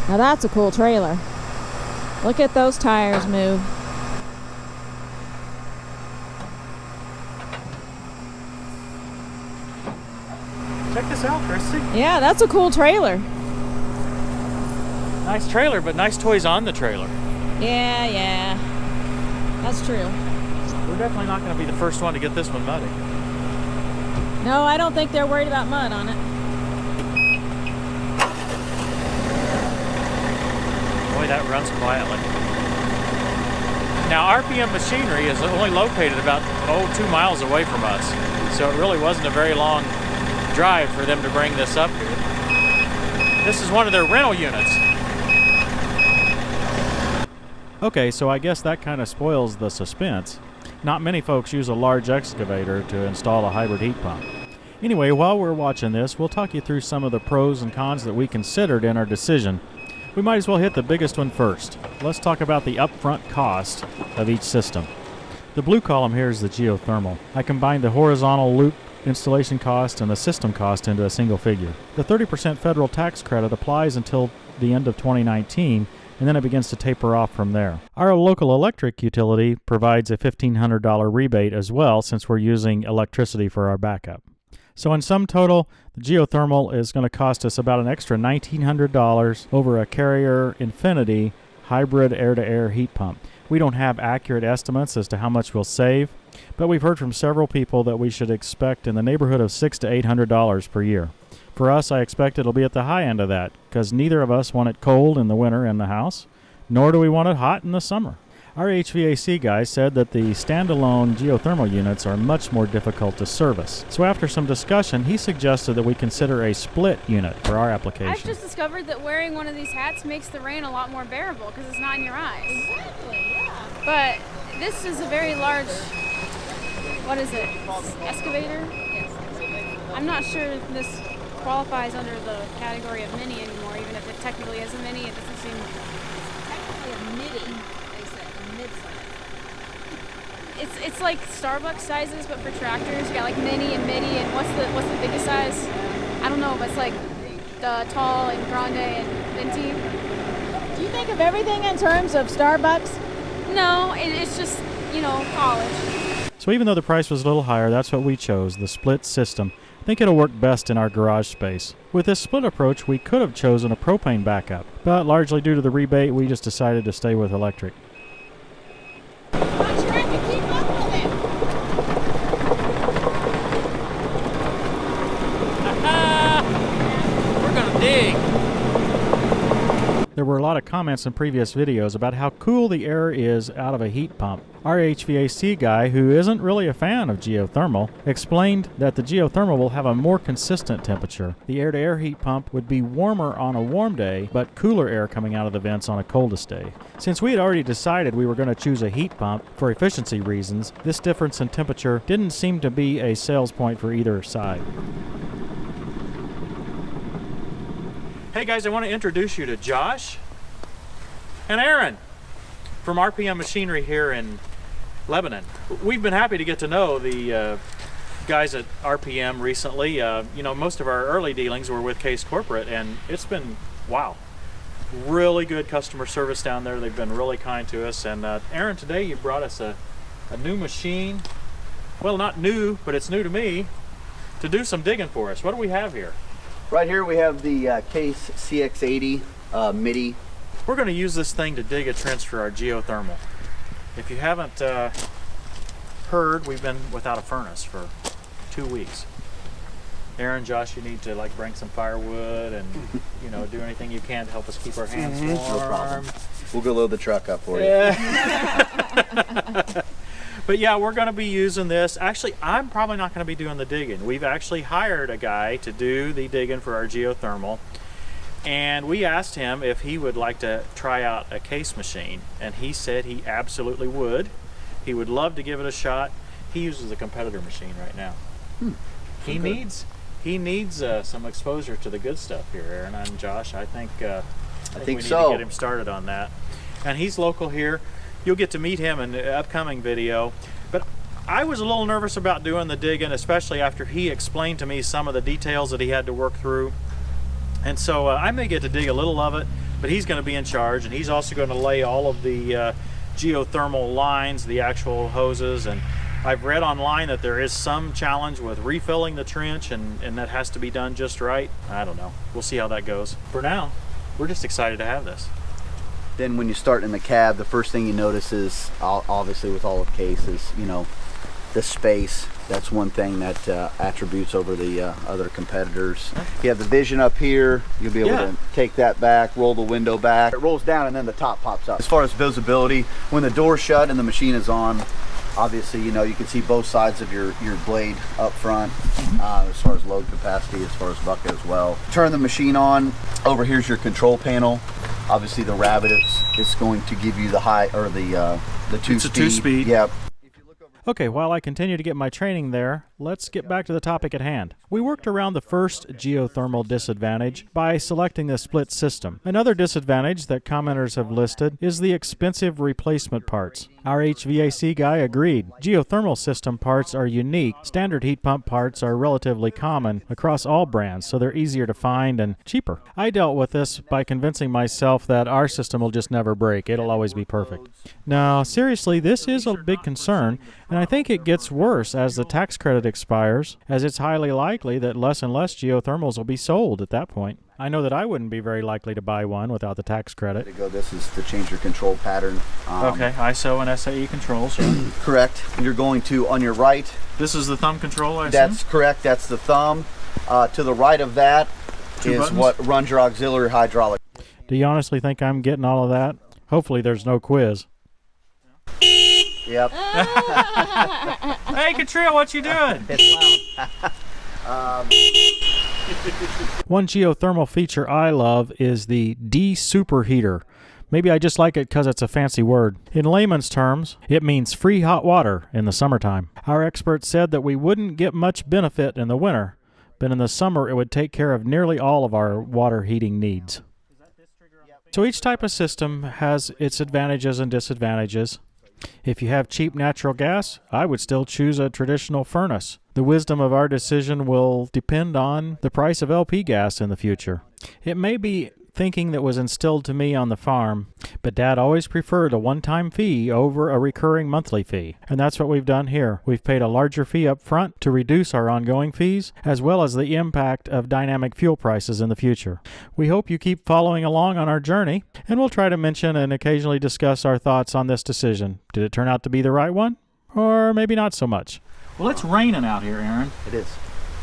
Now that's a cool trailer. Look at those tires move. Check this out, Christy. Yeah, that's a cool trailer. Nice trailer, but nice toys on the trailer. Yeah. That's true. We're definitely not going to be the first one to get this one muddy. No, I don't think they're worried about mud on it. Boy, that runs quietly. Now, RPM Machinery is only located about 2 miles away from us, so it really wasn't a very long drive for them to bring this up here. This is one of their rental units. Okay, so I guess that kind of spoils the suspense. Not many folks use a large excavator to install a hybrid heat pump. Anyway, while we're watching this, we'll talk you through some of the pros and cons that we considered in our decision. We might as well hit the biggest one first. Let's talk about the upfront cost of each system. The blue column here is the GeoThermal. I combined the horizontal loop installation cost and the system cost into a single figure. The 30% federal tax credit applies until the end of 2019, and then it begins to taper off from there. Our local electric utility provides a $1,500 rebate as well, since we're using electricity for our backup. So in sum total, the GeoThermal is going to cost us about an extra $1,900 over a Carrier Infinity hybrid air-to-air heat pump. We don't have accurate estimates as to how much we'll save, but we've heard from several people that we should expect in the neighborhood of $600 to $800 per year. For us, I expect it'll be at the high end of that, because neither of us want it cold in the winter in the house, nor do we want it hot in the summer. Our HVAC guy said that the standalone geothermal units are much more difficult to service. So after some discussion, he suggested that we consider a split unit for our application. I've just discovered that wearing one of these hats makes the rain a lot more bearable because it's not in your eyes. Exactly, yeah. But this is a very large, what is it, excavator? Yes. I'm not sure if this qualifies under the category of mini anymore, even if it technically is a mini. It doesn't seem... Technically a midi, they said, a mid-size. It's like Starbucks sizes, but for tractors. You got like mini and midi, and what's the biggest size? I don't know, but it's like the tall and grande and venti. Do you think of everything in terms of Starbucks? No, it's just, college. So even though the price was a little higher, that's what we chose, the split system. I think it'll work best in our garage space. With this split approach, we could have chosen a propane backup, but largely due to the rebate, we just decided to stay with electric. I'm trying to keep up with it. We're gonna dig. There were a lot of comments in previous videos about how cool the air is out of a heat pump. Our HVAC guy, who isn't really a fan of geothermal, explained that the geothermal will have a more consistent temperature. The air-to-air heat pump would be warmer on a warm day, but cooler air coming out of the vents on a coldest day. Since we had already decided we were going to choose a heat pump for efficiency reasons, this difference in temperature didn't seem to be a sales point for either side. Hey guys, I want to introduce you to Josh and Aaron from RPM Machinery here in Lebanon. We've been happy to get to know the guys at RPM recently. Most of our early dealings were with Case Corporate, and it's been, wow, really good customer service down there. They've been really kind to us. And Aaron, today you brought us a new machine. Well, not new, but it's new to me, to do some digging for us. What do we have here? Right here we have the Case CX80 MIDI. We're going to use this thing to dig a trench for our geothermal. If you haven't heard, we've been without a furnace for 2 weeks. Aaron, Josh, you need to bring some firewood and do anything you can to help us keep our hands warm. No problem. We'll go load the truck up for you. Yeah. But yeah, we're going to be using this. Actually, I'm probably not going to be doing the digging. We've actually hired a guy to do the digging for our geothermal. And we asked him if he would like to try out a Case machine. And he said he absolutely would. He would love to give it a shot. He uses a competitor machine right now. He needs some exposure to the good stuff here, Aaron and Josh. I think we need to get him started on that. And he's local here. You'll get to meet him in the upcoming video. But I was a little nervous about doing the digging, especially after he explained to me some of the details that he had to work through. And so I may get to dig a little of it, but he's going to be in charge, and he's also going to lay all of the geothermal lines, the actual hoses. And I've read online that there is some challenge with refilling the trench, and that has to be done just right. I don't know. We'll see how that goes. For now, we're just excited to have this. Then when you start in the cab, the first thing you notice is, obviously with all of Case, is, you know, the space. That's one thing that attributes over the other competitors. You have the vision up here. You'll be able to take that back, roll the window back. It rolls down and then the top pops up. As far as visibility, when the door's shut and the machine is on, obviously, you know, you can see both sides of your blade up front, as far as load capacity, as far as bucket as well. Turn the machine on. Over here's your control panel. Obviously, the Rabbit is going to give you the high, or the two-speed. It's a two-speed. Yep. Okay, while I continue to get my training there, let's get back to the topic at hand. We worked around the first geothermal disadvantage by selecting the split system. Another disadvantage that commenters have listed is the expensive replacement parts. Our HVAC guy agreed. Geothermal system parts are unique. Standard heat pump parts are relatively common across all brands, so they're easier to find and cheaper. I dealt with this by convincing myself that our system will just never break. It'll always be perfect. Now, seriously, this is a big concern, and I think it gets worse as the tax credit expires, as it's highly likely that less and less geothermals will be sold at that point. I know that I wouldn't be very likely to buy one without the tax credit. This is to change your control pattern. Okay, ISO and SAE controls. Correct. You're going to, on your right. This is the thumb control, I assume? That's correct. That's the thumb. To the right of that is what runs your auxiliary hydraulic. Do you honestly think I'm getting all of that? Hopefully there's no quiz. Yep. Hey, Katrina, what you doing? It's loud. One geothermal feature I love is the de-superheater. Maybe I just like it because it's a fancy word. In layman's terms, it means free hot water in the summertime. Our experts said that we wouldn't get much benefit in the winter, but in the summer it would take care of nearly all of our water heating needs. So each type of system has its advantages and disadvantages. If you have cheap natural gas, I would still choose a traditional furnace. The wisdom of our decision will depend on the price of LP gas in the future. It may be thinking that was instilled to me on the farm, but Dad always preferred a one-time fee over a recurring monthly fee, and that's what we've done here. We've paid a larger fee up front to reduce our ongoing fees, as well as the impact of dynamic fuel prices in the future. We hope you keep following along on our journey, and we'll try to mention and occasionally discuss our thoughts on this decision. Did it turn out to be the right one? Or maybe not so much? Well, it's raining out here, Aaron. It is.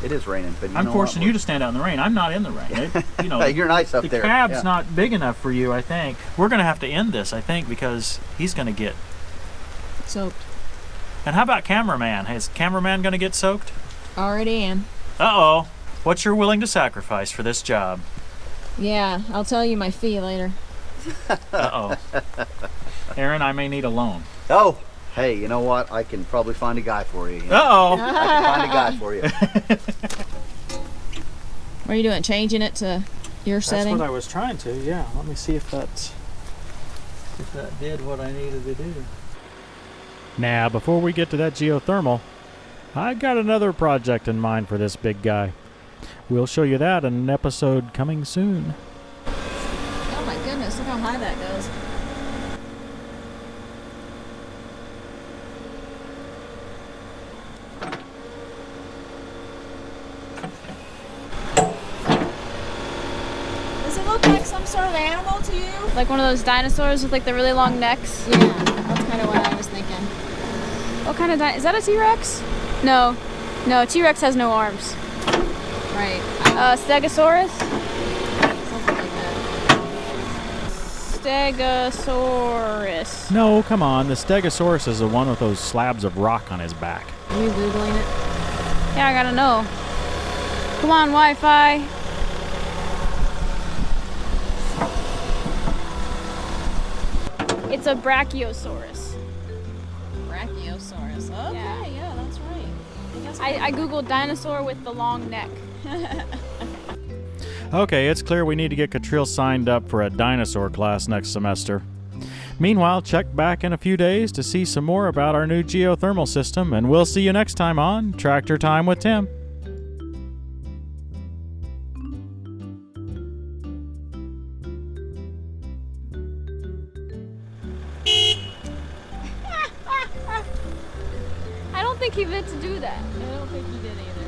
It is raining, but I'm forcing you to stand out in the rain. I'm not in the rain. You know, you're nice up there. The cab's not big enough for you, I think. We're going to have to end this, I think, because he's going to get soaked. And how about cameraman? Is cameraman going to get soaked? Already am. Uh-oh. What you're willing to sacrifice for this job? Yeah, I'll tell you my fee later. Uh-oh. Aaron, I may need a loan. Oh. Hey, you know what? I can probably find a guy for you. Uh-oh. I can find a guy for you. What are you doing? Changing it to your setting? That's what I was trying to, yeah. Let me see if that did what I needed to do. Now, before we get to that geothermal, I got another project in mind for this big guy. We'll show you that in an episode coming soon. Oh my goodness, look how high that goes. Look like some sort of animal to you? Like one of those dinosaurs with like the really long necks? Yeah, that's kind of what I was thinking. What kind of is that a T-Rex? No. No, T-Rex has no arms. Right. Stegosaurus? Something like that. Stegosaurus. No, come on. The Stegosaurus is the one with those slabs of rock on his back. Are you Googling it? Yeah, I gotta know. Come on, Wi-Fi. It's a Brachiosaurus. Brachiosaurus. Okay, yeah that's right. I googled dinosaur with the long neck. Okay, it's clear we need to get Catril signed up for a dinosaur class next semester. Meanwhile, check back in a few days to see some more about our new geothermal system, and we'll see you next time on Tractor Time with Tim. think he meant to do that. I don't think he did either.